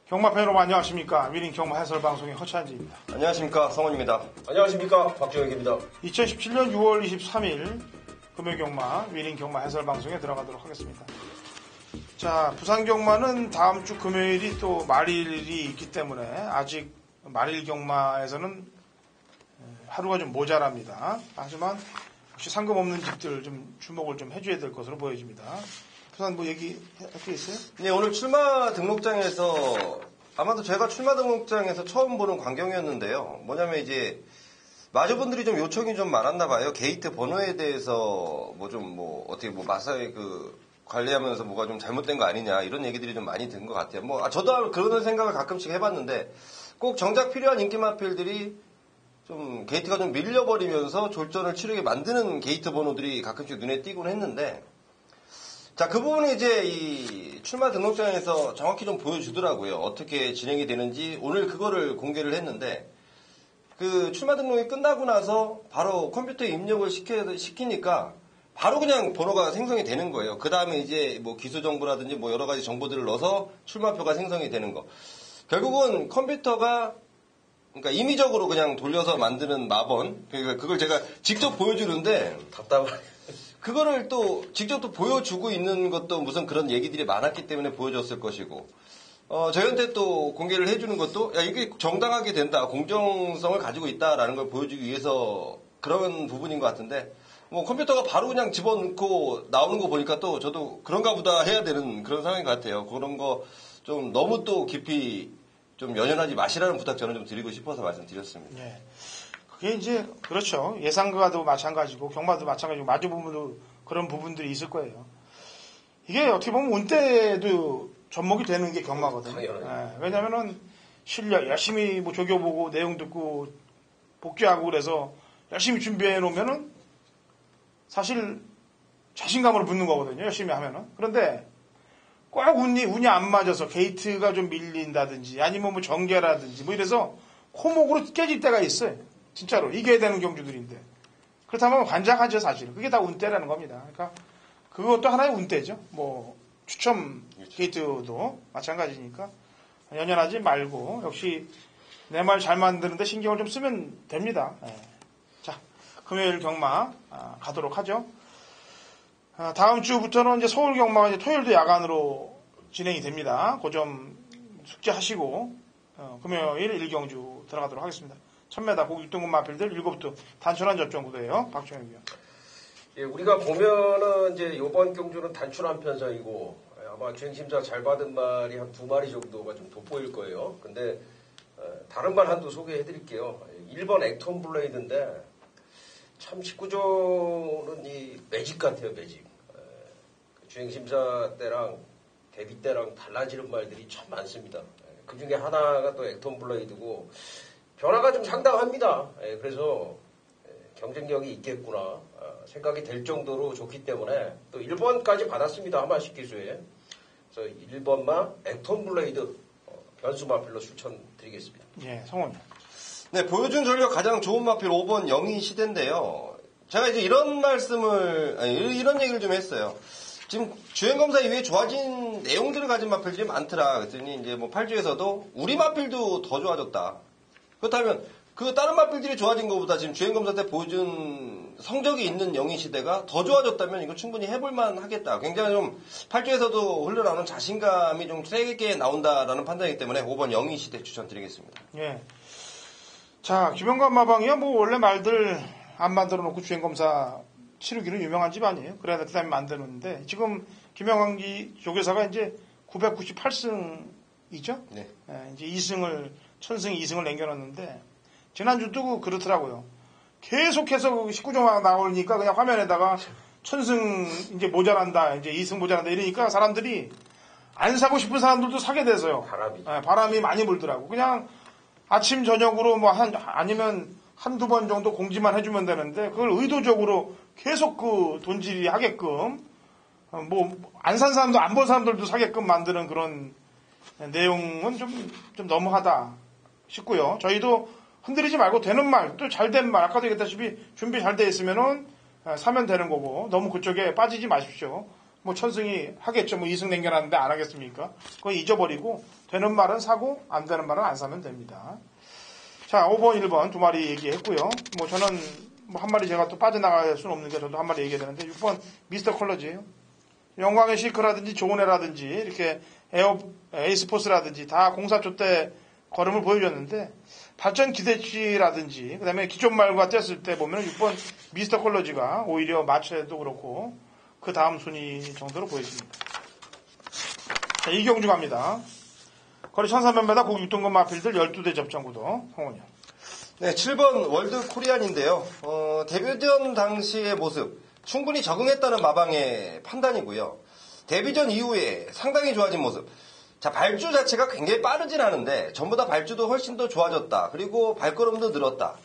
경마팬 여러분 안녕하십니까. 위린 경마 해설 방송의 허찬지입니다. 안녕하십니까. 성원입니다. 안녕하십니까. 박정혁입니다. 2017년 6월 23일 금요 경마 위린 경마 해설 방송에 들어가도록 하겠습니다. 자, 부산 경마는 다음 주 금요일이 또 말일이 있기 때문에 아직 말일 경마에서는 하루가 좀 모자랍니다. 하지만 혹시 상금 없는 집들 좀 주목을 좀 해줘야 될 것으로 보여집니다. 부산 뭐 얘기 할 게 있어요? 네, 오늘 출마 등록장에서 아마도 제가 출마 등록장에서 처음 보는 광경이었는데요. 뭐냐면 이제 마저분들이 좀 요청이 좀 많았나 봐요. 게이트 번호에 대해서 어떻게 마사회 관리하면서 뭐가 좀 잘못된 거 아니냐 이런 얘기들이 좀 많이 든 것 같아요. 저도 그런 생각을 가끔씩 해봤는데 꼭 정작 필요한 인기마필들이 좀 게이트가 좀 밀려버리면서 졸전을 치르게 만드는 게이트 번호들이 가끔씩 눈에 띄곤 했는데, 자, 그 부분이 이제 이 출마 등록장에서 정확히 좀 보여주더라고요. 어떻게 진행이 되는지. 오늘 그거를 공개를 했는데, 그 출마 등록이 끝나고 나서 바로 컴퓨터에 입력을 시키니까 바로 그냥 번호가 생성이 되는 거예요. 그 다음에 이제 뭐 기수 정보라든지 뭐 여러 가지 정보들을 넣어서 출마표가 생성이 되는 거. 결국은 컴퓨터가 그러니까 임의적으로 그냥 돌려서 만드는 마번. 그러니까 그걸 제가 직접 보여주는데 답답하네. 그거를 또 직접 또 보여주고 있는 것도 무슨 그런 얘기들이 많았기 때문에 보여줬을 것이고, 저희한테 또 공개를 해주는 것도 야 이게 정당하게 된다, 공정성을 가지고 있다라는 걸 보여주기 위해서 그런 부분인 것 같은데, 뭐 컴퓨터가 바로 그냥 집어넣고 나오는 거 보니까 또 저도 그런가 보다 해야 되는 그런 상황인 것 같아요. 그런 거 좀 너무 또 깊이 좀 연연하지 마시라는 부탁 저는 좀 드리고 싶어서 말씀드렸습니다. 네. 그게 이제, 그렇죠. 예상과도 마찬가지고, 경마도 마찬가지고, 마주보면도 그런 부분들이 있을 거예요. 이게 어떻게 보면 운때도 접목이 되는 게 경마거든요. 네. 왜냐면은 실력, 열심히 뭐 조교보고, 내용 듣고, 복귀하고 그래서 열심히 준비해 놓으면은 사실 자신감으로 붙는 거거든요. 열심히 하면은. 그런데 꼭 운이 안 맞아서 게이트가 좀 밀린다든지 아니면 뭐 전개라든지 뭐 이래서 코목으로 깨질 때가 있어요. 진짜로. 이겨야 되는 경주들인데. 그렇다면 관장하죠, 사실. 그게 다 운때라는 겁니다. 그러니까 그것도 하나의 운때죠. 뭐 추첨 게이트도 마찬가지니까 연연하지 말고 역시 내 말 잘 만드는데 신경을 좀 쓰면 됩니다. 네. 자, 금요일 경마 가도록 하죠. 다음 주부터는 이제 서울 경마가 이제 토요일도 야간으로 진행이 됩니다. 그 점 숙지하시고 금요일 1경주 들어가도록 하겠습니다. 1000m 고급 6등급 마필들 7부 단순한 접종 구도예요. 박정혁 위원. 예, 우리가 보면은 이제 이번 경주는 단출한 편성이고 아마 주행심사 잘 받은 말이 한 2마리 정도가 좀 돋보일 거예요. 근데 다른 말 한두 소개해 드릴게요. 1번 액톤 블레이드인데 참 19조는 이 매직 같아요, 매직. 주행심사 때랑 데뷔 때랑 달라지는 말들이 참 많습니다. 그 중에 하나가 또 액톤 블레이드고 변화가 좀 상당합니다. 그래서 경쟁력이 있겠구나 생각이 될 정도로 좋기 때문에 또 1번까지 받았습니다. 하마식 기수에. 그래서 1번마 액톤 블레이드 변수 마필로 추천드리겠습니다. 예, 성원. 네, 보여준 전력 가장 좋은 마필 5번 영희 시대인데요. 제가 이제 이런 얘기를 좀 했어요. 지금 주행검사 이후에 좋아진 내용들을 가진 마필들이 많더라. 그랬더니 이제 뭐 8주에서도 우리 마필도 더 좋아졌다. 그렇다면 그 다른 마필들이 좋아진 것보다 지금 주행검사 때 보여준 성적이 있는 영희 시대가 더 좋아졌다면 이거 충분히 해볼만 하겠다. 굉장히 좀 8주에서도 흘러나오는 자신감이 좀 세게 나온다라는 판단이기 때문에 5번 영희 시대 추천드리겠습니다. 예. 자, 김영관 마방이야 뭐 원래 말들 안 만들어 놓고 주행검사 치르기로 유명한 집 아니에요? 그래야 그 다음에 만드는데 지금 김영환기 조교사가 이제 998승이죠? 네. 예, 이제 1000승 2승을 남겨놨는데 지난주도 그렇더라고요. 계속해서 19조가 나오니까 그냥 화면에다가 1000승 이제 모자란다, 이제 2승 모자란다 이러니까 사람들이 안 사고 싶은 사람들도 사게 돼서요. 바람이 많이 불더라고. 그냥 아침 저녁으로 뭐 아니면 한두 번 정도 공지만 해주면 되는데 그걸 의도적으로 계속 그 돈질이 하게끔 뭐 안 산 사람도 안 본 사람들도 사게끔 만드는 그런 내용은 좀 너무하다 싶고요. 저희도 흔들리지 말고 되는 말, 또 잘 된 말, 아까도 얘기했다시피 준비 잘 돼 있으면은 사면 되는 거고 너무 그쪽에 빠지지 마십시오. 뭐 천승이 하겠죠. 뭐 2승 냉겨놨는데 안 하겠습니까? 그거 잊어버리고 되는 말은 사고 안 되는 말은 안 사면 됩니다. 자, 5번, 1번 두 마리 얘기했고요. 뭐 저는 뭐 한 마리 제가 또 빠져나갈 수는 없는 게 저도 한 마리 얘기해야 되는데 6번 미스터 컬러지예요. 영광의 시크라든지 조은혜라든지 이렇게 에이스포스라든지 다 공사초 때 걸음을 보여줬는데 발전 기대치라든지 그다음에 기존 말과 뗐을 때 보면 6번 미스터 컬러지가 오히려 마체도 그렇고 그 다음 순위 정도로 보여집니다. 자, 이경주 갑니다. 거리 1300m 고기 6등급 마필들 12대 접전구도 성원이요. 네, 7번 월드 코리안인데요. 데뷔전 당시의 모습 충분히 적응했다는 마방의 판단이고요. 데뷔전 이후에 상당히 좋아진 모습. 자, 발주 자체가 굉장히 빠르진 않은데 전보다 발주도 훨씬 더 좋아졌다. 그리고 발걸음도 늘었다.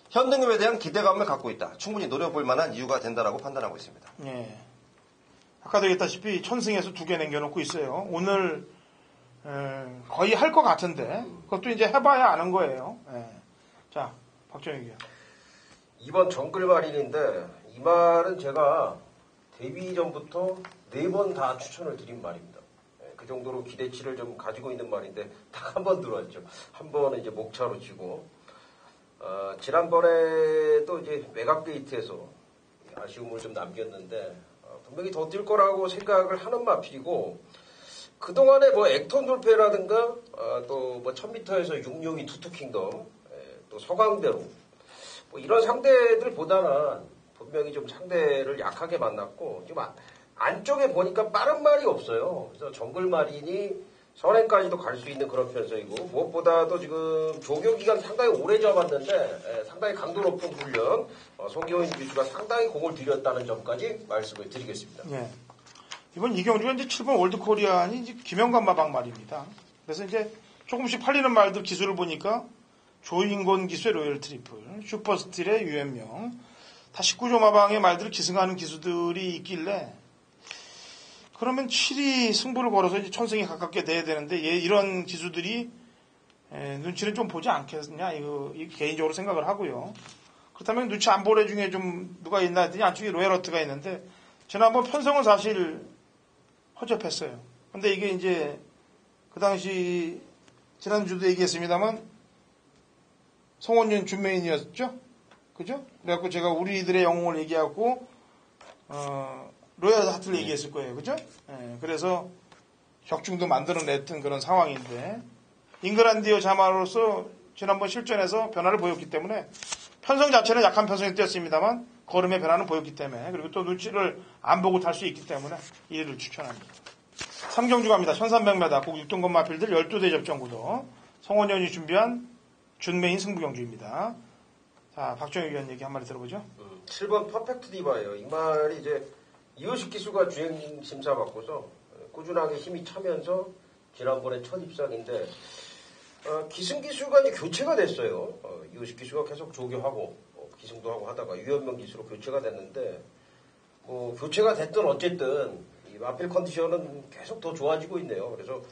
현 등급에 대한 기대감을 갖고 있다. 충분히 노려볼 만한 이유가 된다라고 판단하고 있습니다. 예. 아까도 얘기했다시피 천승에서 2개 남겨놓고 있어요. 오늘 거의 할 것 같은데 그것도 이제 해봐야 아는 거예요. 예. 자, 박정혁이요. 2번 정글 마린인데 이 말은 제가 데뷔 전부터 4번 다 추천을 드린 말입니다. 그 정도로 기대치를 좀 가지고 있는 말인데 딱 한 번 들어왔죠. 한 번은 이제 목차로 치고 지난번에도 이제 외곽 게이트에서 아쉬움을 좀 남겼는데 분명히 더 뛸 거라고 생각을 하는 마필이고 그동안에 뭐 액톤 돌패라든가 또 뭐 1000m에서 662 투투킹덤 또 서강대로 뭐 이런 상대들보다는 분명히 좀 상대를 약하게 만났고 지금 안쪽에 보니까 빠른 말이 없어요. 그래서 정글 마린이 선행까지도 갈 수 있는 그런 편성이고 무엇보다도 지금 조교 기간 상당히 오래 잡았는데 상당히 강도 높은 훈련 송기호인 기수가 상당히 공을 들였다는 점까지 말씀을 드리겠습니다. 네. 이번 이경주가 이제 7번 월드 코리안이 이제 김영관 마방 말입니다. 그래서 이제 조금씩 팔리는 말들 기술을 보니까 조인곤 기수의 로열 트리플, 슈퍼스틸의 유현명, 다 19조 마방의 말들을 기승하는 기수들이 있길래 그러면 7위 승부를 걸어서 이제 천승에 가깝게 돼야 되는데 이런 기수들이 눈치를 좀 보지 않겠냐 이거 개인적으로 생각을 하고요. 그렇다면 눈치 안 보래 중에 좀 누가 있나 했더니 안쪽에 로얄어트가 있는데 지난번 편성은 사실 허접했어요. 근데 이게 이제 그 당시 지난주도 얘기했습니다만 송원윤 준메인이었죠? 그죠? 그래갖고 제가 우리들의 영웅을 얘기하고 로얄 하트를 얘기했을 거예요. 그죠? 예, 그래서 격중도 만들어냈던 그런 상황인데 잉글란디어 자마로서 지난번 실전에서 변화를 보였기 때문에 편성 자체는 약한 편성이 뛰었습니다만 걸음의 변화는 보였기 때문에 그리고 또 눈치를 안 보고 탈 수 있기 때문에 이를 추천합니다. 3경주 갑니다. 1300m 국 6등급 마필들 12대 접전구도 성원현이 준비한 준메인 승부경주입니다. 자, 박정희 위원 얘기 한 마디 들어보죠. 7번 퍼펙트 디바예요. 이 말이 이제 이호식 기수가 주행 심사 받고서 꾸준하게 힘이 차면서 지난번에 첫 입상인데 기승 기수가 이제 교체가 됐어요. 이호식 기수가 계속 조교하고 기승도 하고 하다가 유현명 기수로 교체가 됐는데 뭐 교체가 됐든 어쨌든 이 마필 컨디션은 계속 더 좋아지고 있네요. 그래서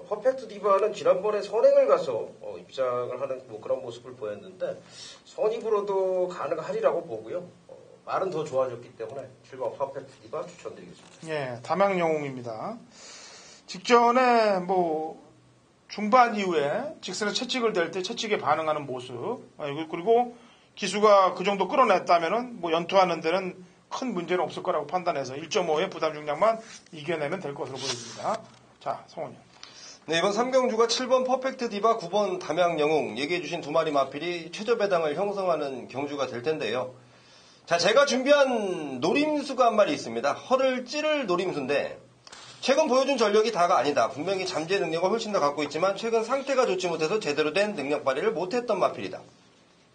퍼펙트 디바는 지난번에 선행을 가서 입상을 하는 뭐 그런 모습을 보였는데 선입으로도 가능하리라고 보고요. 말은 더 좋아졌기 때문에 7번 퍼펙트 디바 추천드리겠습니다. 예, 담양영웅입니다. 직전에 뭐 중반 이후에 직선에 채찍을 댈 때 채찍에 반응하는 모습 그리고 기수가 그 정도 끌어냈다면은 뭐 연투하는 데는 큰 문제는 없을 거라고 판단해서 1.5의 부담 중량만 이겨내면 될 것으로 보여집니다. 자, 성원이. 네, 이번 3경주가 7번 퍼펙트 디바, 9번 담양영웅 얘기해주신 두 마리 마필이 최저 배당을 형성하는 경주가 될 텐데요. 자, 제가 준비한 노림수가 한 마리 있습니다. 허를 찌를 노림수인데 최근 보여준 전력이 다가 아니다. 분명히 잠재 능력을 훨씬 더 갖고 있지만 최근 상태가 좋지 못해서 제대로 된 능력 발휘를 못했던 마필이다.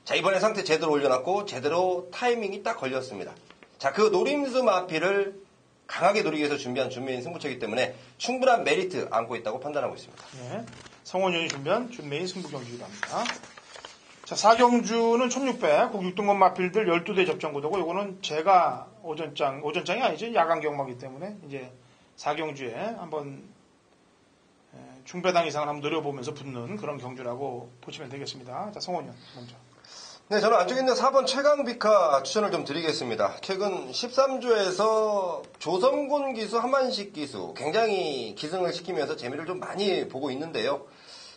자, 이번에 상태 제대로 올려놨고 제대로 타이밍이 딱 걸렸습니다. 자, 그 노림수 마필을 강하게 노리기 위해서 준비한 준메인 승부처이기 때문에 충분한 메리트 안고 있다고 판단하고 있습니다. 네, 성원현이 준비한 준메인 승부경주이기도 합니다. 자, 4경주는 1600, 국 6등급 마필들 12대 접전구도고, 요거는 제가 오전장이 아니죠. 야간 경마기 때문에, 이제 4경주에 한번, 중배당 이상을 한번 노려보면서 붙는 그런 경주라고 보시면 되겠습니다. 자, 성원현, 먼저. 네, 저는 안쪽에 있는 4번 최강비카 추천을 좀 드리겠습니다. 최근 13조에서 조성곤 기수, 한만식 기수 굉장히 기승을 시키면서 재미를 좀 많이 보고 있는데요.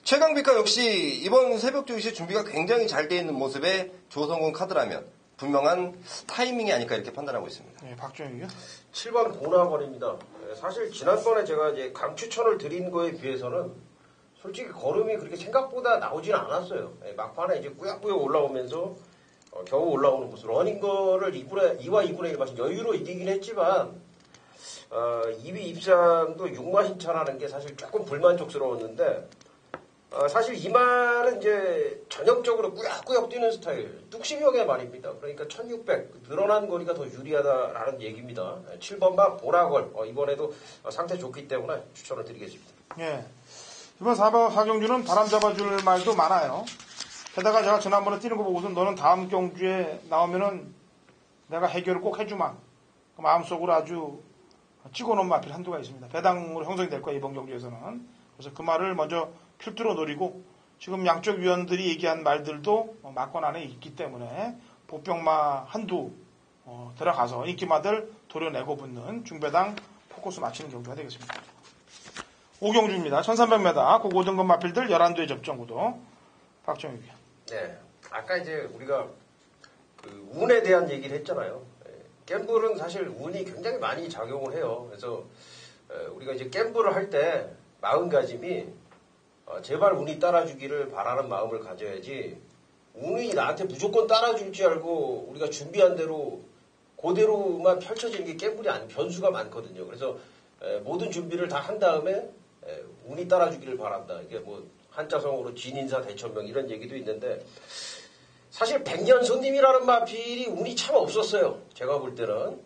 최강비카 역시 이번 새벽 조이시 준비가 굉장히 잘 돼 있는 모습에 조성곤 카드라면 분명한 타이밍이 아닐까 이렇게 판단하고 있습니다. 네, 박정희요? 7번 보나건입니다. 사실 지난번에 제가 이제 강 추천을 드린 거에 비해서는 솔직히 걸음이 그렇게 생각보다 나오지는 않았어요. 막판에 이제 꾸역꾸역 올라오면서 겨우 올라오는 모습. 러닝거를 2와 2분의 1 마신 여유로 이기긴 했지만 2위 입장도 6만 신차라는 게 사실 조금 불만족스러웠는데 사실 이만은 이제 전형적으로 꾸역꾸역 뛰는 스타일. 뚝심형의 말입니다. 그러니까 1600 늘어난 거리가 더 유리하다라는 얘기입니다. 7번만 보라걸 이번에도 상태 좋기 때문에 추천을 드리겠습니다. 예. 이번 4경주는 바람 잡아줄 말도 많아요. 게다가 제가 지난번에 뛰는 거 보고서 너는 다음 경주에 나오면은 내가 해결을 꼭 해주마. 마음속으로 아주 찍어놓은 마필 한두가 있습니다. 배당으로 형성이 될 거야, 이번 경주에서는. 그래서 그 말을 먼저 필두로 노리고 지금 양쪽 위원들이 얘기한 말들도 막권 안에 있기 때문에 보병마 한두 들어가서 인기마들 도려내고 붙는 중배당 포커스 맞추는 경주가 되겠습니다. 5경주입니다. 1300m 고고등급 마필들 11두의 접전구도 박정희 위원. 네. 아까 이제 우리가 그 운에 대한 얘기를 했잖아요. 갬블은 사실 운이 굉장히 많이 작용을 해요. 그래서 우리가 이제 갬블을 할 때 마음가짐이 제발 운이 따라주기를 바라는 마음을 가져야지 운이 나한테 무조건 따라줄 줄 알고 우리가 준비한 대로 그대로만 펼쳐지는 게 갬블이 아닌 변수가 많거든요. 그래서 모든 준비를 다 한 다음에 운이 따라주기를 바란다. 이게 뭐 한자성어로 진인사 대천명 이런 얘기도 있는데 사실 백년손님이라는 마필이 운이 참 없었어요. 제가 볼 때는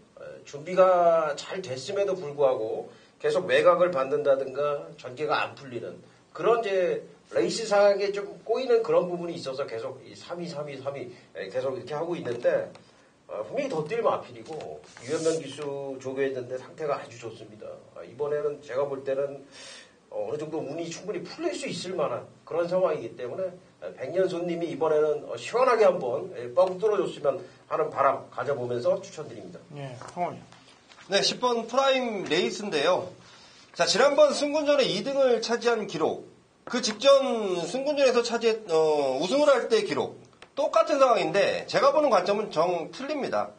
준비가 잘 됐음에도 불구하고 계속 매각을 받는다든가 전개가 안 풀리는 그런 이제 레이스상에 좀 꼬이는 그런 부분이 있어서 계속 3위 계속 이렇게 하고 있는데 분명히 더 뛸 마필이고 유현명 기수 조교했는데 상태가 아주 좋습니다. 이번에는 제가 볼 때는 어느 정도 운이 충분히 풀릴 수 있을 만한 그런 상황이기 때문에 백년손님이 이번에는 시원하게 한번 뻥 뚫어줬으면 하는 바람 가져보면서 추천드립니다. 네, 성원이요. 네, 10번 프라임 레이스인데요. 자, 지난번 승군전에 2등을 차지한 기록, 그 직전 승군전에서 우승을 할 때 기록, 똑같은 상황인데 제가 보는 관점은 정 틀립니다.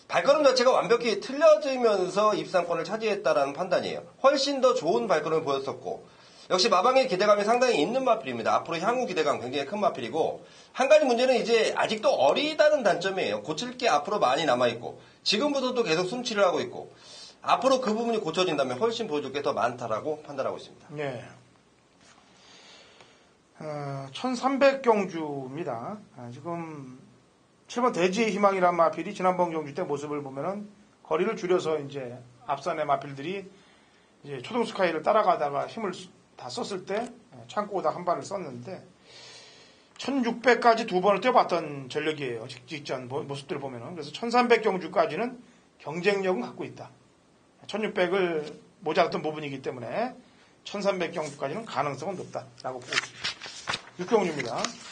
발걸음 자체가 완벽히 틀려지면서 입상권을 차지했다라는 판단이에요. 훨씬 더 좋은 발걸음을 보였었고 역시 마방의 기대감이 상당히 있는 마필입니다. 앞으로 향후 기대감 굉장히 큰 마필이고 한 가지 문제는 이제 아직도 어리다는 단점이에요. 고칠 게 앞으로 많이 남아있고 지금부터도 계속 숨치를 하고 있고 앞으로 그 부분이 고쳐진다면 훨씬 보여줄 게 더 많다라고 판단하고 있습니다. 네. 1300경주입니다. 지금 7번 대지의 희망이란 마필이 지난번 경주 때 모습을 보면은 거리를 줄여서 이제 앞선의 마필들이 이제 초등스카이를 따라가다가 힘을 다 썼을 때 창고에다 한 발을 썼는데 1600까지 두 번을 뛰어봤던 전력이에요. 직전 모습들을 보면은. 그래서 1300경주까지는 경쟁력은 갖고 있다. 1600을 모자랐던 부분이기 때문에 1300경주까지는 가능성은 높다라고 보고 있습니다. 6경주입니다.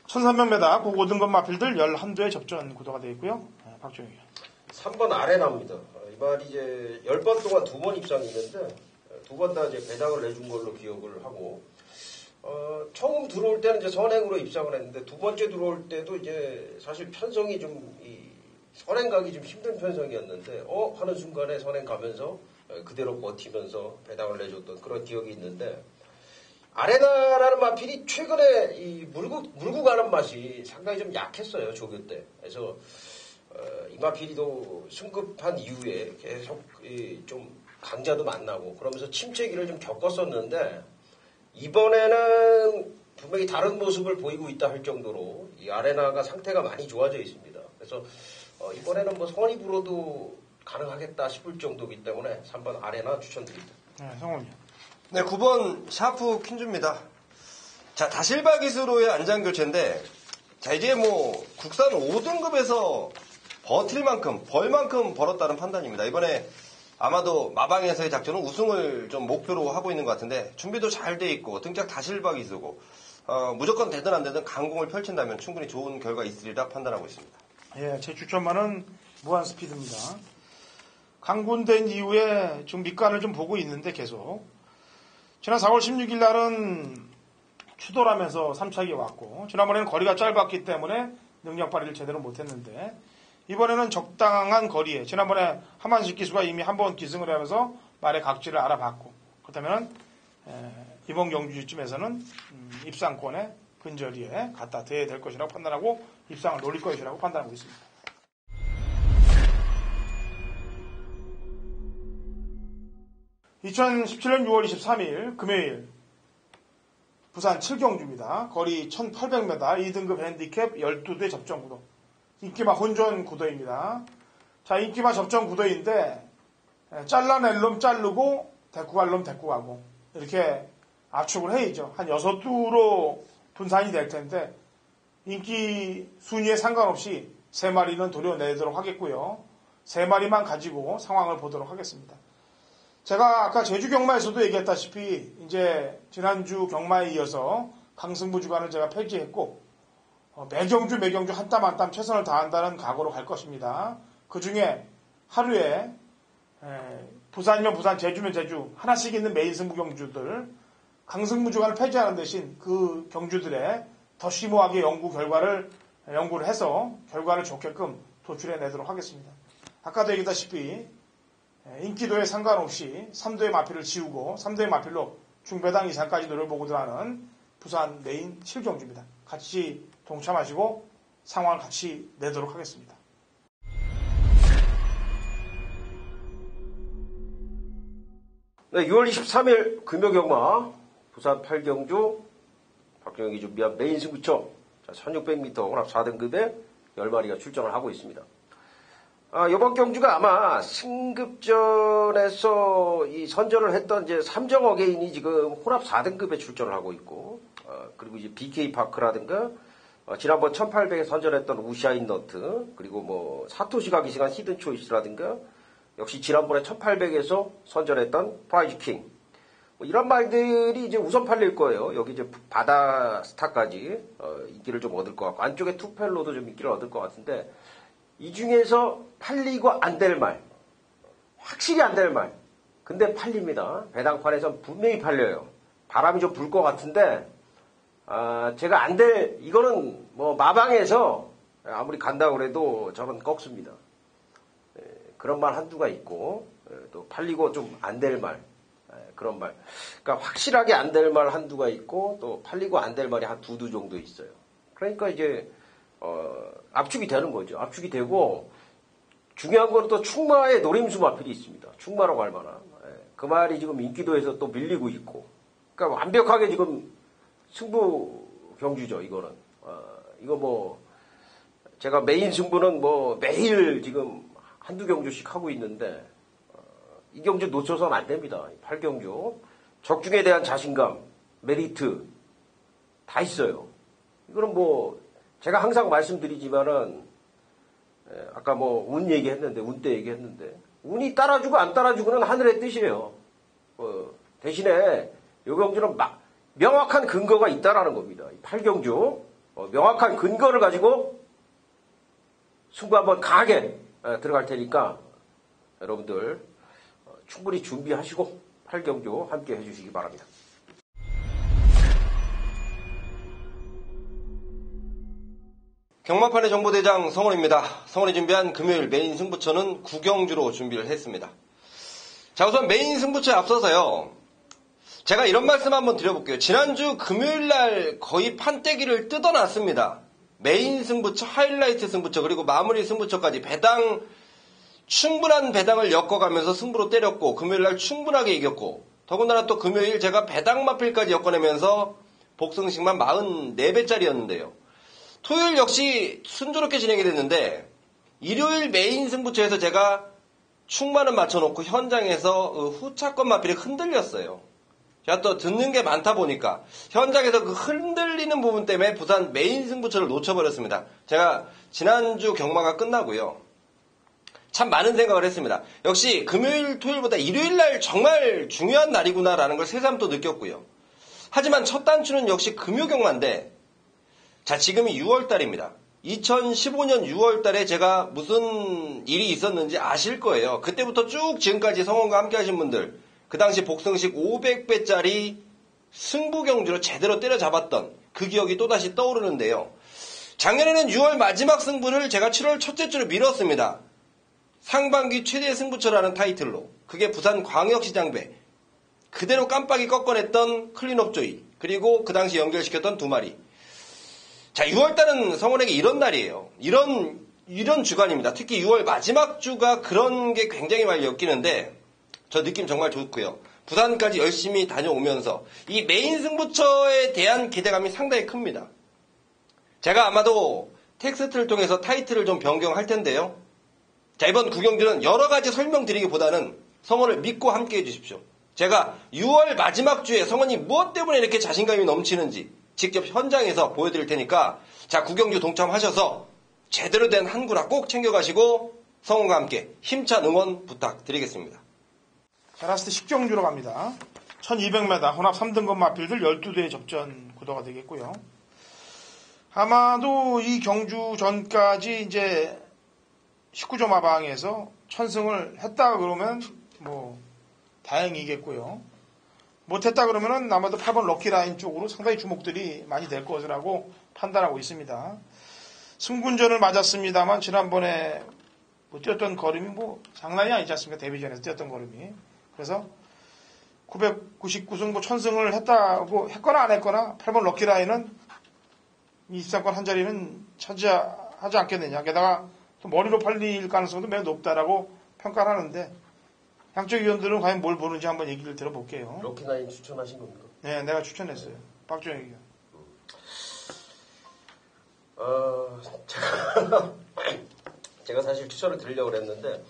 1300m 고고등급 마필들 11두의 접전 구도가 되어 있고요. 박정희. 3번 아레나입니다. 이 말이 이제 10번 동안 2번 입상이 있는데 2번 다 이제 배당을 내준 걸로 기억을 하고 처음 들어올 때는 이제 선행으로 입상을 했는데 두 번째 들어올 때도 이제 사실 편성이 좀 선행 가기 좀 힘든 편성이었는데 하는 순간에 선행 가면서 그대로 버티면서 배당을 내줬던 그런 기억이 있는데 아레나라는 마필이 최근에 물고 가는 맛이 상당히 좀 약했어요. 조교 때. 그래서 이 마필이도 승급한 이후에 계속 좀 강자도 만나고 그러면서 침체기를 좀 겪었었는데 이번에는 분명히 다른 모습을 보이고 있다 할 정도로 이 아레나가 상태가 많이 좋아져 있습니다. 그래서 이번에는 뭐 선입으로도 가능하겠다 싶을 정도이기 때문에 3번 아레나 추천드립니다. 네, 성원이요. 네, 9번 샤프 퀸즈입니다. 자, 다실바 기수로의 안장 교체인데, 자, 이제 뭐, 국산 5등급에서 버틸 만큼, 벌 만큼 벌었다는 판단입니다. 이번에 아마도 마방에서의 작전은 우승을 좀 목표로 하고 있는 것 같은데, 준비도 잘 돼 있고, 등짝 다실바 기수고, 무조건 되든 안 되든 강공을 펼친다면 충분히 좋은 결과 있으리라 판단하고 있습니다. 예, 제 추천만은 무한 스피드입니다. 강군된 이후에 지금 밑간을 좀 보고 있는데 계속 지난 4월 16일 날은 추돌하면서 3차기에 왔고 지난번에는 거리가 짧았기 때문에 능력 발휘를 제대로 못했는데 이번에는 적당한 거리에 지난번에 하만식 기수가 이미 한 번 기승을 하면서 말의 각질을 알아봤고 그렇다면 이번 경주쯤에서는 입상권에 근저리에 갖다 대야 될 것이라고 판단하고 입상을 노릴 것이라고 판단하고 있습니다. (2017년 6월 23일) 금요일 부산 7경주입니다. 거리 1800m 2등급 핸디캡 12대 접전 구도 인기마 혼전 구도입니다. 자, 인기마 접전 구도인데 잘라낼 놈 자르고 데리고 갈 놈 데리고 가고 이렇게 압축을 해야죠. 한 6두로 분산이 될 텐데 인기 순위에 상관없이 3마리는 도려내도록 하겠고요. 3마리만 가지고 상황을 보도록 하겠습니다. 제가 아까 제주 경마에서도 얘기했다시피 이제 지난주 경마에 이어서 강승부 주간을 제가 폐지했고 매경주 한 땀 한 땀 최선을 다한다는 각오로 갈 것입니다. 그중에 하루에 부산이면 부산, 제주면 제주 하나씩 있는 메인 승부 경주들 강승부 주간을 폐지하는 대신 그 경주들의 더 심오하게 연구를 해서 결과를 좋게끔 도출해내도록 하겠습니다. 아까도 얘기했다시피 인기도에 상관없이 3도의 마필을 지우고 3도의 마필로 중배당 이상까지 노려보고 들어가는 부산 메인 7경주입니다. 같이 동참하시고 상황을 같이 내도록 하겠습니다. 네, 6월 23일 금요경마 부산 8경주 박정혁이 준비한 메인 승부처 1600m 혼합 4등급에 10마리가 출전을 하고 있습니다. 이번 경주가 아마 승급전에서 이 선전을 했던 이제 삼정 어게인이 지금 혼합 4등급에 출전을 하고 있고, 그리고 이제 BK 파크라든가, 지난번 1800에 선전했던 우샤인 너트, 그리고 뭐 사토시가 기승한 히든 초이스라든가, 역시 지난번에 1800에서 선전했던 프라이즈 킹. 뭐 이런 말들이 이제 우선 팔릴 거예요. 여기 이제 바다 스타까지, 인기를 좀 얻을 것 같고, 안쪽에 투펠로도 좀 인기를 얻을 것 같은데, 이 중에서 팔리고 안 될 말, 확실히 안 될 말, 근데 팔립니다. 배당판에선 분명히 팔려요. 바람이 좀 불 것 같은데, 제가 이거는 뭐 마방에서 아무리 간다고 그래도 저는 꺾습니다. 그런 말 한두가 있고, 또 팔리고 좀 안 될 말, 그런 말. 그러니까 확실하게 안 될 말 한두가 있고, 또 팔리고 안 될 말이 한 두 두 정도 있어요. 그러니까 이제, 압축이 되는 거죠. 압축이 되고, 중요한 건 또 충마에 노림수 마필이 있습니다. 충마라고 할 만한. 그 말이 지금 인기도에서 또 밀리고 있고. 그러니까 완벽하게 지금 승부 경주죠, 이거는. 이거 뭐, 제가 메인 승부는 뭐 매일 지금 한두 경주씩 하고 있는데, 이 경주 놓쳐서는 안 됩니다. 8경주. 적중에 대한 자신감, 메리트, 다 있어요. 이거는 뭐, 제가 항상 말씀드리지만은, 아까 뭐, 운 얘기했는데, 운대 얘기했는데, 운이 따라주고 안 따라주고는 하늘의 뜻이에요. 대신에, 요 경주는 명확한 근거가 있다라는 겁니다. 8경주, 명확한 근거를 가지고 승부 한번 강하게 들어갈 테니까, 여러분들, 충분히 준비하시고, 8경주 함께 해주시기 바랍니다. 경마판의 정보대장 성원입니다. 성원이 준비한 금요일 메인 승부처는 9경주로 준비를 했습니다. 자, 우선 메인 승부처에 앞서서요. 제가 이런 말씀 한번 드려볼게요. 지난주 금요일날 거의 판때기를 뜯어놨습니다. 메인 승부처, 하이라이트 승부처, 그리고 마무리 승부처까지 충분한 배당을 엮어가면서 승부로 때렸고, 금요일날 충분하게 이겼고, 더군다나 또 금요일 제가 배당 마필까지 엮어내면서 복승식만 44배짜리였는데요. 토요일 역시 순조롭게 진행이 됐는데, 일요일 메인 승부처에서 제가 충만은 맞춰놓고 현장에서 후차권 마필이 흔들렸어요. 제가 또 듣는 게 많다 보니까 현장에서 그 흔들리는 부분 때문에 부산 메인 승부처를 놓쳐버렸습니다. 제가 지난주 경마가 끝나고요. 참 많은 생각을 했습니다. 역시 금요일, 토요일보다 일요일날 정말 중요한 날이구나라는 걸 새삼 또 느꼈고요. 하지만 첫 단추는 역시 금요경마인데, 자, 지금이 6월달입니다. 2015년 6월달에 제가 무슨 일이 있었는지 아실 거예요. 그때부터 쭉 지금까지 성원과 함께 하신 분들, 그 당시 복승식 500배짜리 승부경주로 제대로 때려잡았던 그 기억이 또다시 떠오르는데요. 작년에는 6월 마지막 승부를 제가 7월 첫째 주로 미뤘습니다. 상반기 최대 승부처라는 타이틀로. 그게 부산 광역시장배. 그대로 깜빡이 꺾어냈던 클린업 조이. 그리고 그 당시 연결시켰던 2마리. 자, 6월달은 성원에게 이런 날이에요. 이런 주간입니다. 특히 6월 마지막 주가 그런 게 굉장히 많이 엮이는데, 저 느낌 정말 좋고요. 부산까지 열심히 다녀오면서 이 메인 승부처에 대한 기대감이 상당히 큽니다. 제가 아마도 텍스트를 통해서 타이틀을 좀 변경할 텐데요. 자, 이번 구경주는 여러 가지 설명드리기보다는 성원을 믿고 함께 해주십시오. 제가 6월 마지막 주에 성원이 무엇 때문에 이렇게 자신감이 넘치는지 직접 현장에서 보여드릴 테니까, 자, 구경주 동참하셔서 제대로 된 한구라 꼭 챙겨가시고 성원과 함께 힘찬 응원 부탁드리겠습니다. 자, 라스트 식경주로 갑니다. 1200m 혼합 3등급 마필들 12대의 접전 구도가 되겠고요. 아마도 이 경주 전까지 이제 19조 마방에서 천승을 했다 그러면 뭐 다행이겠고요. 못했다 그러면은 아마도 8번 럭키라인 쪽으로 상당히 주목들이 많이 될 것이라고 판단하고 있습니다. 승군전을 맞았습니다만 지난번에 뭐 뛰었던 걸음이 뭐 장난이 아니지 않습니까? 데뷔전에서 뛰었던 걸음이. 그래서 999승 뭐 1000승을 했다고 했거나 안 했거나 8번 럭키라인은 23권 한 자리는 차지하지 않겠느냐. 게다가 또 머리로 팔릴 가능성도 매우 높다라고 평가를 하는데, 양쪽 위원들은 과연 뭘 보는지 한번 얘기를 들어볼게요. 럭키나인 추천하신 겁니까? 네, 내가 추천했어요. 박종혁이요. 제가 사실 추천을 드리려고 그랬는데,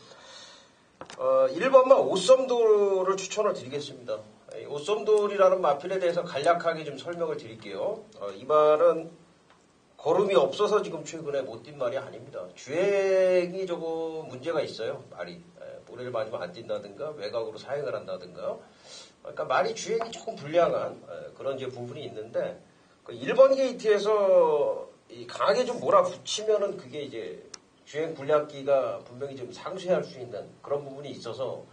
1번만 오썸돌을 추천을 드리겠습니다. 이 오썸돌이라는 마필에 대해서 간략하게 좀 설명을 드릴게요. 이 말은 걸음이 없어서 지금 최근에 못 뛴 말이 아닙니다. 주행이 조금 문제가 있어요. 말이. 모래를 맞으면 안 뛴다든가 외곽으로 사행을 한다든가. 그러니까 말이 주행이 조금 불량한 그런 이제 부분이 있는데, 그 1번 게이트에서 강하게 좀 몰아붙이면은 그게 이제 주행 불량기가 분명히 좀 상쇄할 수 있는 그런 부분이 있어서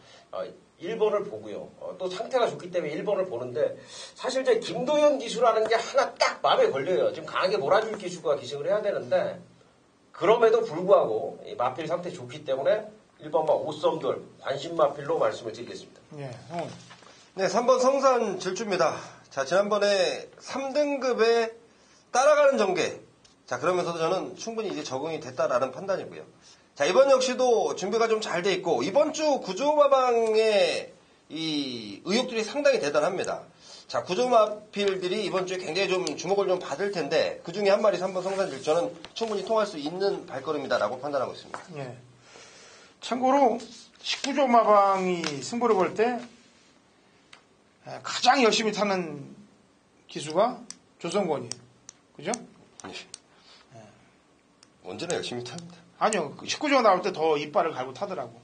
1번을 보고요. 또 상태가 좋기 때문에 1번을 보는데, 사실 이제 김도현 기수라는 게 하나 딱 마음에 걸려요. 지금 강하게 몰아줄 기수가 기승을 해야 되는데, 그럼에도 불구하고 마필 상태 좋기 때문에 1번만 오썸돌 관심 마필로 말씀을 드리겠습니다. 예, 네, 3번 성산 질주입니다. 자, 지난번에 3등급에 따라가는 전개. 자, 그러면서도 저는 충분히 이제 적응이 됐다라는 판단이고요. 자, 이번 역시도 준비가 좀 잘 돼 있고, 이번 주 구조마방의 이 의욕들이 상당히 대단합니다. 자, 구조마필들이 이번 주에 굉장히 좀 주목을 좀 받을 텐데, 그 중에 한 마리 3번 성산질 저는 충분히 통할 수 있는 발걸음이다라고 판단하고 있습니다. 예. 참고로 19조 마방이 승부를 볼 때 가장 열심히 타는 기수가 조성권이에요. 그죠? 언제나 열심히 탑니다. 아니요. 19조가 나올 때 더 이빨을 갈고 타더라고.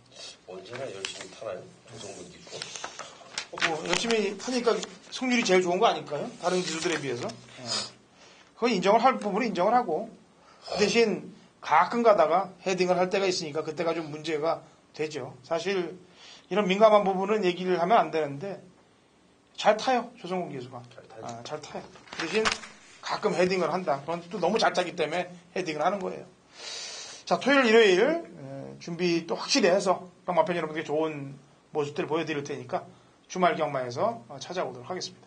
언제나 열심히 타나요? 조성문 기수. 뭐 열심히 타니까 승률이 제일 좋은 거 아닐까요? 다른 기수들에 비해서. 그건 인정을 할 부분은 인정을 하고, 그 대신 가끔 가다가 헤딩을 할 때가 있으니까 그때가 좀 문제가 되죠. 사실 이런 민감한 부분은 얘기를 하면 안 되는데 잘 타요. 조성훈 기수가. 잘 타요. 그 대신 가끔 헤딩을 한다. 그런데 또 너무 잘 타기 때문에 헤딩을 하는 거예요. 자, 토요일, 일요일 준비 또 확실히 해서 경마팬 여러분들께 좋은 모습들을 보여드릴 테니까 주말 경마에서 찾아오도록 하겠습니다.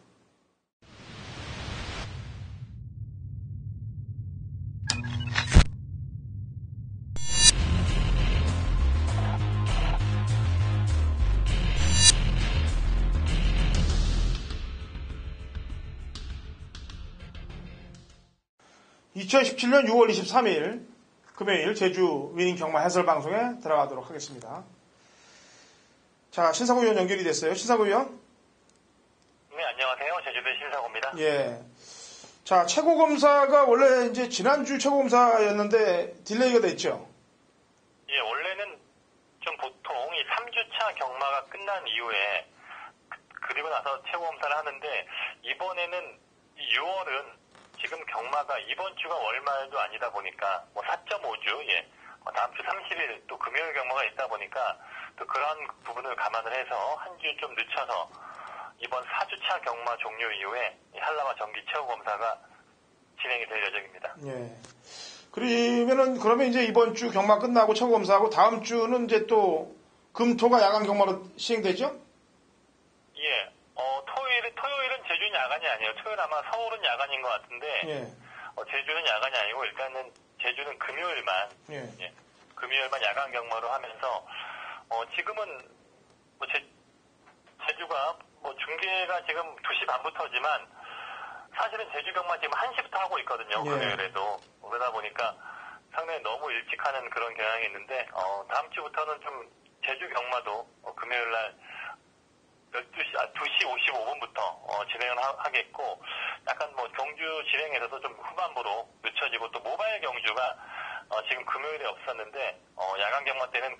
(2017년 6월 23일) 금요일 제주 위닝 경마 해설 방송에 들어가도록 하겠습니다. 자, 신사고 위원 연결이 됐어요. 신사고 위원. 네, 안녕하세요. 제주배 신사고입니다. 예. 자, 최고검사가 원래 이제 지난주 최고검사였는데 딜레이가 됐죠? 예, 원래는 좀 보통 이 3주차 경마가 끝난 이후에 그리고 나서 최고검사를 하는데 이번에는 6월은 지금 경마가 이번 주가 월말도 아니다 보니까 뭐 4.5주, 예. 다음 주 30일 또 금요일 경마가 있다 보니까 또 그런 부분을 감안을 해서 한 주 좀 늦춰서 이번 4주차 경마 종료 이후에 한라마 정기 최후 검사가 진행이 될 예정입니다. 예. 그러면 이제 이번 주 경마 끝나고 최후 검사하고 다음 주는 이제 또 금토가 야간 경마로 시행되죠? 예. 토요일은 제주는 야간이 아니에요. 토요일 아마 서울은 야간인 것 같은데, 예. 제주는 야간이 아니고 일단은 제주는 금요일만, 예. 예. 금요일만 야간 경마로 하면서, 지금은 뭐 제주가 뭐 중계가 지금 2시 반부터지만 사실은 제주 경마 지금 1시부터 하고 있거든요. 예. 금요일에도. 그러다 보니까 상당히 너무 일찍 하는 그런 경향이 있는데, 다음 주부터는 좀 제주 경마도 금요일 날 2시 55분부터 진행을 하겠고, 약간 뭐 경주 진행에서도 좀 후반부로 늦춰지고, 또 모바일 경주가 지금 금요일에 없었는데, 야간 경마 때는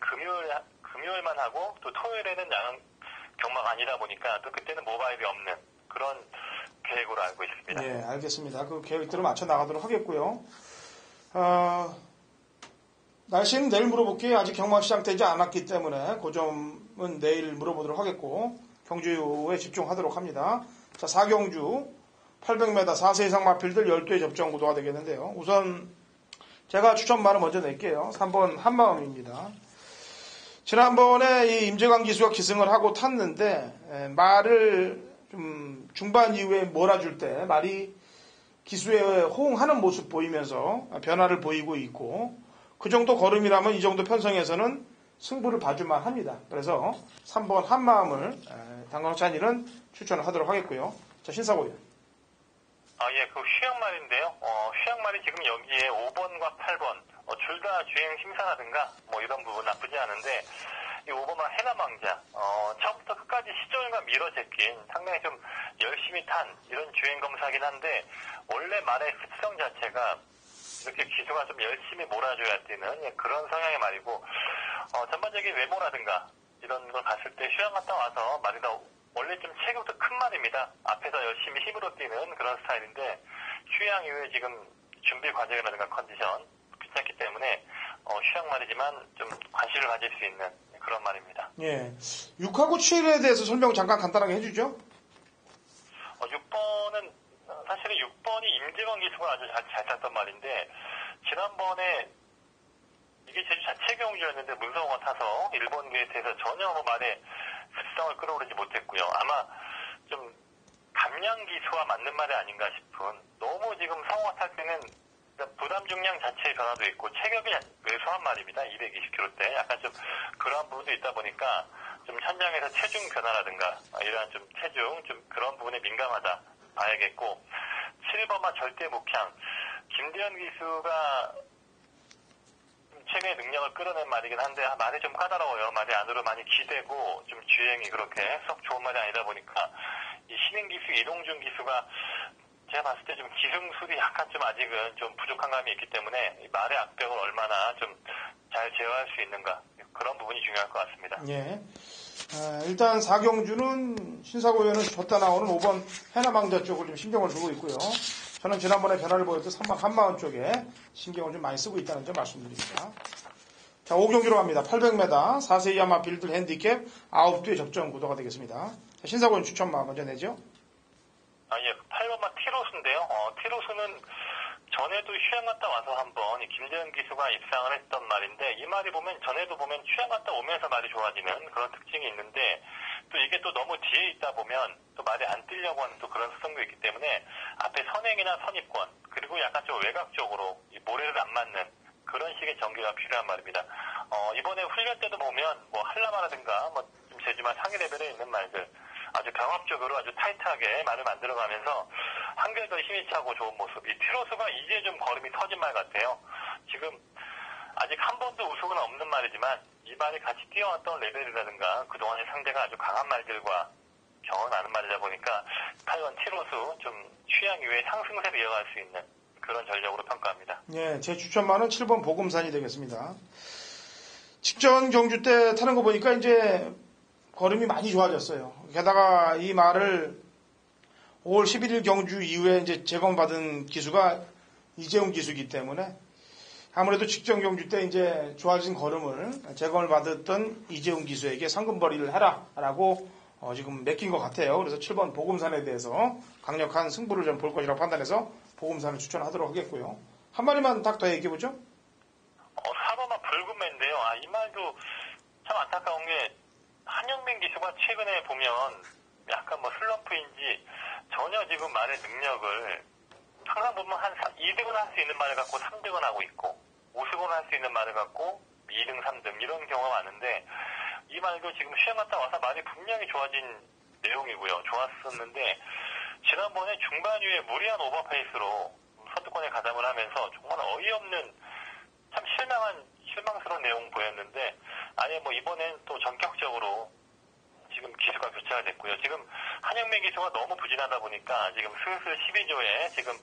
금요일만 하고, 또 토요일에는 야간 경마가 아니다 보니까, 또 그때는 모바일이 없는 그런 계획으로 알고 있습니다. 예, 알겠습니다. 그 계획대로 맞춰 나가도록 하겠고요. 날씨는 내일 물어볼게요. 아직 경마 시작되지 않았기 때문에 그 점은 내일 물어보도록 하겠고, 경주에 집중하도록 합니다. 자, 4경주 800m 4세 이상 마필들 12회 접전 구도가 되겠는데요. 우선 제가 추천말을 먼저 낼게요. 3번 한마음입니다. 지난번에 이 임재광 기수가 기승을 하고 탔는데 말을 좀 중반 이후에 몰아줄 때 말이 기수에 호응하는 모습 보이면서 변화를 보이고 있고, 그 정도 걸음이라면 이 정도 편성에서는 승부를 봐줄만 합니다. 그래서 3번 한마음을 당강찬이는 추천을 하도록 하겠고요. 자, 신사고요. 예, 그 휘양말인데요. 휘양말이 지금 여기에 5번과 8번, 둘 다 주행 심사라든가, 뭐 이런 부분 나쁘지 않은데, 이 5번은 해남왕자, 처음부터 끝까지 시절과 밀어 제낀 상당히 좀 열심히 탄 이런 주행 검사긴 한데, 원래 말의 습성 자체가 이렇게 기수가 좀 열심히 몰아줘야 되는 그런 성향의 말이고, 전반적인 외모라든가 이런 걸 봤을 때 휴양 갔다 와서 말이 더 원래 좀 체격도 큰 말입니다. 앞에서 열심히 힘으로 뛰는 그런 스타일인데, 휴양 이후에 지금 준비 과정이라든가 컨디션 괜찮기 때문에 휴양 말이지만 좀 관심을 가질 수 있는 그런 말입니다. 예. 6하고 7에 대해서 설명 잠깐 간단하게 해주죠. 6번은 사실은 6번이 임재광 기수가 아주 잘 탔던 말인데, 지난번에 이게 제주 자체 경주였는데 문성호가 타서 일본 게이트에서 전혀 뭐 말에 습성을 끌어오르지 못했고요. 아마 좀 감량 기수와 맞는 말이 아닌가 싶은, 너무 지금 성호가 탈 때는 부담 중량 자체의 변화도 있고 체격이 왜소한 말입니다. 220kg대 약간 좀 그런 부분도 있다 보니까 좀 현장에서 체중 변화라든가 이러한 좀 체중 좀 그런 부분에 민감하다 봐야겠고, 7번만 절대 목향, 김대현 기수가 최근에 능력을 끌어낸 말이긴 한데 말이 좀 까다로워요. 말이 안으로 많이 기대고 좀 주행이 그렇게 썩 좋은 말이 아니다 보니까 이 신인 기수 이동준 기수가 제가 봤을 때 좀 기승술이 약간 좀 아직은 좀 부족한 감이 있기 때문에 이 말의 악병을 얼마나 좀 잘 제어할 수 있는가, 그런 부분이 중요할 것 같습니다. 예. 일단 4경주는 신사고 의원은 졌다 나오는 5번 해남왕자 쪽을 좀 신경을 두고 있고요. 저는 지난번에 변화를 보였던 3번 한마음 쪽에 신경을 좀 많이 쓰고 있다는 점 말씀드립니다. 자, 5경주로 갑니다. 800m 4세 이하 마필들 핸디캡 9두의 접전 구도가 되겠습니다. 자, 신사고 의원 추천마 먼저 내죠. 예, 8번만 티로스인데요. 티로스는 전에도 휴양 갔다 와서 한번 김재현 기수가 입상을 했던 말인데, 이 말이 보면 전에도 보면 휴양 갔다 오면서 말이 좋아지는 그런 특징이 있는데, 또 이게 또 너무 뒤에 있다 보면 또 말이 안 뜨려고 하는 또 그런 특성도 있기 때문에 앞에 선행이나 선입권, 그리고 약간 좀 외곽적으로 이 모래를 안 맞는 그런 식의 전개가 필요한 말입니다. 이번에 훈련 때도 보면 뭐 한라마라든가 뭐 좀 제주말 상위 레벨에 있는 말들 아주 병합적으로 아주 타이트하게 말을 만들어가면서 한결 더 힘이 차고 좋은 모습. 이 티로스가 이제 좀 걸음이 터진 말 같아요. 지금 아직 한 번도 우승은 없는 말이지만 이 말이 같이 뛰어왔던 레벨이라든가 그동안의 상대가 아주 강한 말들과 경험하는 말이다 보니까 8번 티로스 좀 휴양 이후에 상승세를 이어갈 수 있는 그런 전력으로 평가합니다. 예, 제 추천마는 7번 보금산이 되겠습니다. 직전 경주 때 타는 거 보니까 이제 걸음이 많이 좋아졌어요. 게다가 이 말을 5월 11일 경주 이후에 이제 제공받은 기수가 이재훈 기수이기 때문에 아무래도 직전 경주 때 이제 좋아진 걸음을 제공을 받았던 이재훈 기수에게 상금벌이를 해라라고 지금 맡긴 것 같아요. 그래서 7번 보금산에 대해서 강력한 승부를 좀 볼 것이라고 판단해서 보금산을 추천하도록 하겠고요. 한 마리만 딱 더 얘기해보죠. 4번만 붉은매인데요. 이 말도 참 안타까운 게 한영민 기수가 최근에 보면 약간 뭐 슬럼프인지 전혀 지금 말의 능력을 항상 보면 한 2등은 할 수 있는 말을 갖고 3등은 하고 있고 5승은 할 수 있는 말을 갖고 2등, 3등 이런 경우가 많은데 이 말도 지금 시험 갔다 와서 말이 분명히 좋아진 내용이고요. 좋았었는데 지난번에 중반 이후에 무리한 오버페이스로 선두권에 가담을 하면서 정말 어이없는 참 실망스러운 내용 보였는데 아예 뭐 이번엔 또 전격적으로 지금 기수가 교체가 됐고요. 지금 한영민 기수가 너무 부진하다 보니까 지금 슬슬 12조에 지금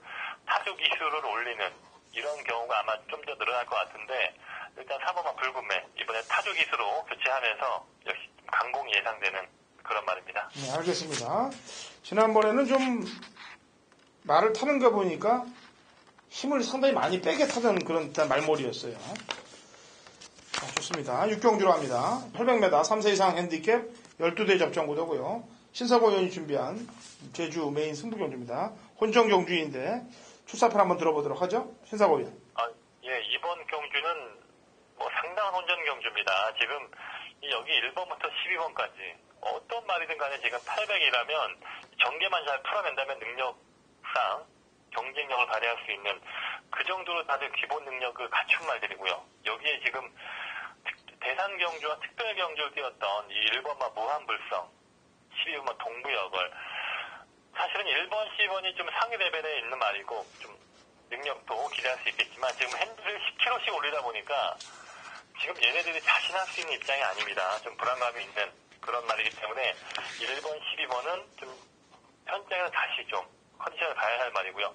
타조 기수를 올리는 이런 경우가 아마 좀 더 늘어날 것 같은데 일단 4번만 붉은매 이번에 타조 기수로 교체하면서 역시 강공이 예상되는 그런 말입니다. 네, 알겠습니다. 지난번에는 좀 말을 타는 거 보니까 힘을 상당히 많이 빼게 타던 그런 말몰이였어요. 자, 좋습니다. 6경주로 합니다. 800m 3세 이상 핸디캡 12대 접전 구도고요. 신사고 의원이 준비한 제주 메인 승부경주입니다. 혼정 경주인데 출사편 한번 들어보도록 하죠. 신사고 의원. 예, 이번 경주는 뭐 상당한 혼전 경주입니다. 지금 여기 1번부터 12번까지 어떤 말이든 간에 지금 800이라면 전개만 잘 풀어낸다면 능력상 경쟁력을 발휘할 수 있는 그 정도로 다들 기본 능력을 갖춘 말들이고요. 여기에 지금 대상 경주와 특별 경주를 띄웠던 이 1번마 무한불성, 12번마 동부역을 사실은 1번, 12번이 좀 상위 레벨에 있는 말이고 좀 능력도 기대할 수 있겠지만 지금 핸들을 10kg씩 올리다 보니까 지금 얘네들이 자신할 수 있는 입장이 아닙니다. 좀 불안감이 있는 그런 말이기 때문에 1번, 12번은 좀 현장에서 다시 좀 컨디션을 봐야 할 말이고요.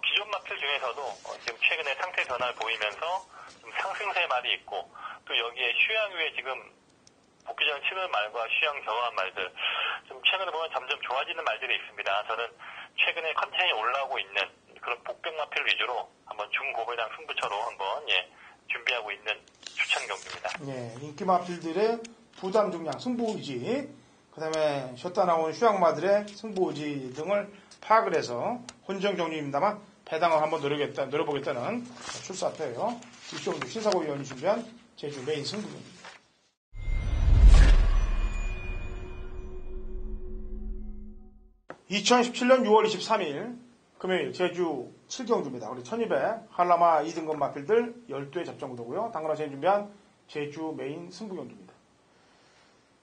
기존 마필 중에서도 지금 최근에 상태 변화를 보이면서 좀 상승세 말이 있고 또 여기에 휴양후에 지금 복귀전을 치는 말과 휴양 저하한 말들 좀 최근에 보면 점점 좋아지는 말들이 있습니다. 저는 최근에 컨디션이 올라오고 있는 그런 복병 마필 위주로 한번 중고배당 승부처로 한번 준비하고 있는 추천 경주입니다. 예, 인기 마필들의 부담 중량 승부의지 그다음에 쉬었다 나온 휴양마들의 승부의지 등을 파악을 해서 혼정 경주입니다만 배당을 한번 노려보겠다는 출사표예요. 이경주 신사고 의원이 준비한 제주 메인 승부입니다. (2017년 6월 23일) 금요일 제주 7경주입니다. 우리 1200 한라마 2등급 마필들 12회 접전구도고요. 당근화시에 준비한 제주 메인 승부경주입니다.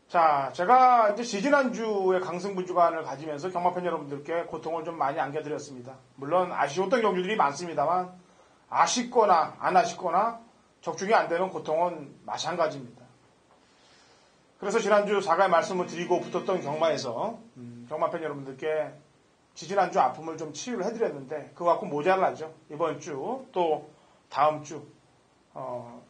자, 제가 이제 지지난주에 강승부 주간을 가지면서 경마팬 여러분들께 고통을 좀 많이 안겨드렸습니다. 물론 아쉬웠던 경주들이 많습니다만 아쉽거나 안 아쉽거나 적중이 안 되는 고통은 마찬가지입니다. 그래서 지난주 사과의 말씀을 드리고 붙었던 경마에서 경마팬 여러분들께 지지난주 아픔을 좀 치유를 해드렸는데 그거 갖고 모자라죠. 이번 주 또 다음 주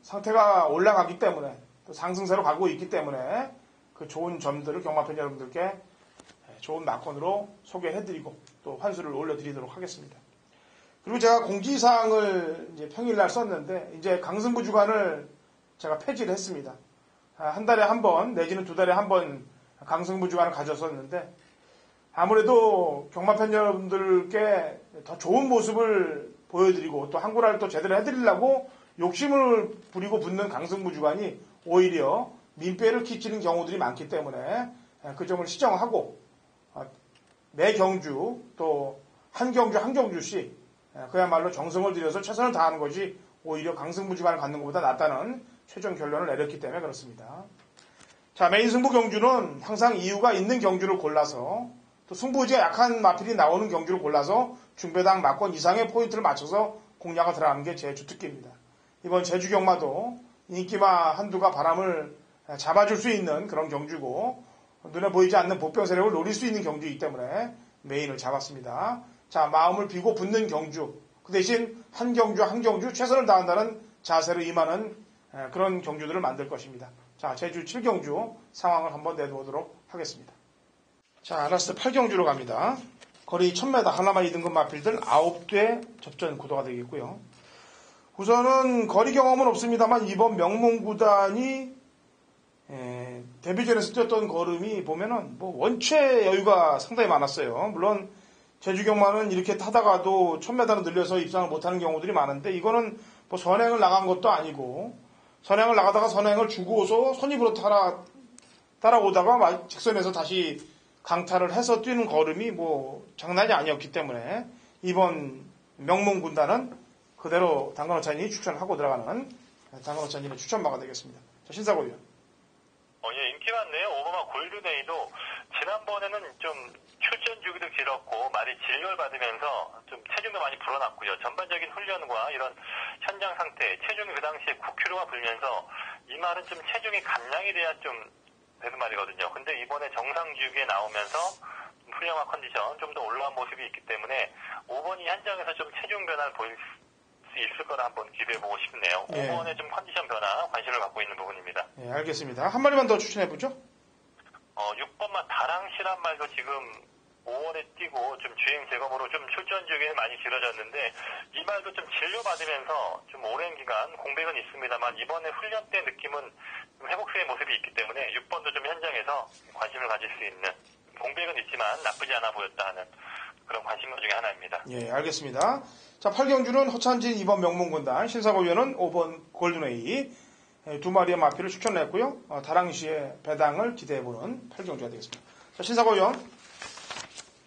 상태가 올라가기 때문에 또 상승세로 가고 있기 때문에 그 좋은 점들을 경마팬 여러분들께 좋은 낙원으로 소개해드리고 또 환수를 올려드리도록 하겠습니다. 그리고 제가 공지사항을 이제 평일날 썼는데 이제 강승부 주간을 제가 폐지를 했습니다. 한 달에 한 번 내지는 두 달에 한 번 강승부 주간을 가졌었는데 아무래도 경마팬 여러분들께 더 좋은 모습을 보여드리고 또 한구라를 또 제대로 해드리려고 욕심을 부리고 붙는 강승부 주간이 오히려 민폐를 끼치는 경우들이 많기 때문에 그 점을 시정하고 매 경주 또 한 경주씩 그야말로 정성을 들여서 최선을 다하는 것이 오히려 강승부 주간을 갖는 것보다 낫다는 최종 결론을 내렸기 때문에 그렇습니다. 자, 메인 승부 경주는 항상 이유가 있는 경주를 골라서 또 승부의지가 약한 마필이 나오는 경주를 골라서 중배당 막권 이상의 포인트를 맞춰서 공략을 들어가는 게 제 주특기입니다. 이번 제주 경마도 인기마 한두가 바람을 잡아줄 수 있는 그런 경주고 눈에 보이지 않는 보병 세력을 노릴 수 있는 경주이기 때문에 메인을 잡았습니다. 자, 마음을 비고 붙는 경주 그 대신 한 경주 최선을 다한다는 자세로 임하는 그런 경주들을 만들 것입니다. 자, 제주 7경주 상황을 한번 내보도록 하겠습니다. 자, 라스트 8경주로 갑니다. 거리 1000m 하나만 2등급 마필들 9대 접전 구도가 되겠고요. 우선은 거리 경험은 없습니다만 이번 명문구단이 데뷔전에서 뛰었던 걸음이 보면은 뭐 원체 여유가 상당히 많았어요. 물론 제주경마는 이렇게 타다가도 1000m로 늘려서 입상을 못하는 경우들이 많은데 이거는 뭐 선행을 나간 것도 아니고 선행을 나가다가 선행을 주고서 선입으로 따라오다가 직선에서 다시 강타를 해서 뛰는 걸음이 뭐 장난이 아니었기 때문에 이번 명문군단은 그대로 당근호찬이 추천을 하고 들어가는 당근호찬님의 추천마가 되겠습니다. 자, 신사고 의원. 예, 인기 많네요. 오바마 골드데이도 지난번에는 좀 출전 주기도 길었고 말이 진료를 받으면서 좀 체중도 많이 불어났고요. 전반적인 훈련과 이런 현장 상태, 체중이 그 당시에 9kg가 불면서 이 말은 좀 체중이 감량이 돼야 좀 되는 말이거든요. 근데 이번에 정상 주기에 나오면서 훈련과 컨디션 좀 더 올라온 모습이 있기 때문에 5번이 현장에서 좀 체중 변화를 보일 수 있을 거라 한번 기대해보고 싶네요. 예. 5번의 좀 컨디션 변화 관심을 갖고 있는 부분입니다. 예, 알겠습니다. 한 마리만 더 추천해보죠. 6번만 다랑시란 말도 지금 5월에 뛰고 좀 주행 재검으로 좀 출전 주기는 많이 길어졌는데 이 말도 좀 진료받으면서 좀 오랜 기간 공백은 있습니다만 이번에 훈련 때 느낌은 좀 회복세의 모습이 있기 때문에 6번도 좀 현장에서 관심을 가질 수 있는 공백은 있지만 나쁘지 않아 보였다 하는 그런 관심사 중에 하나입니다. 예, 알겠습니다. 자, 8경주는 허찬진 2번 명문군단, 신사고 의원은 5번 골든웨이 두 마리의 마피를 추천했고요. 다랑시의 배당을 기대해보는 8경주가 되겠습니다. 자, 신사고 의원.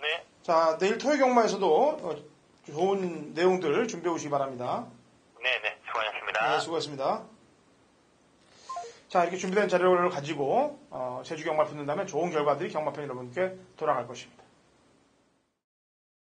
네. 자, 내일 토요 경마에서도 좋은 내용들 준비해 오시기 바랍니다. 네네, 수고하셨습니다. 네, 수고했습니다. 자, 이렇게 준비된 자료를 가지고 제주 경마를 붙는 다음에 좋은 결과들이 경마팬 여러분께 돌아갈 것입니다.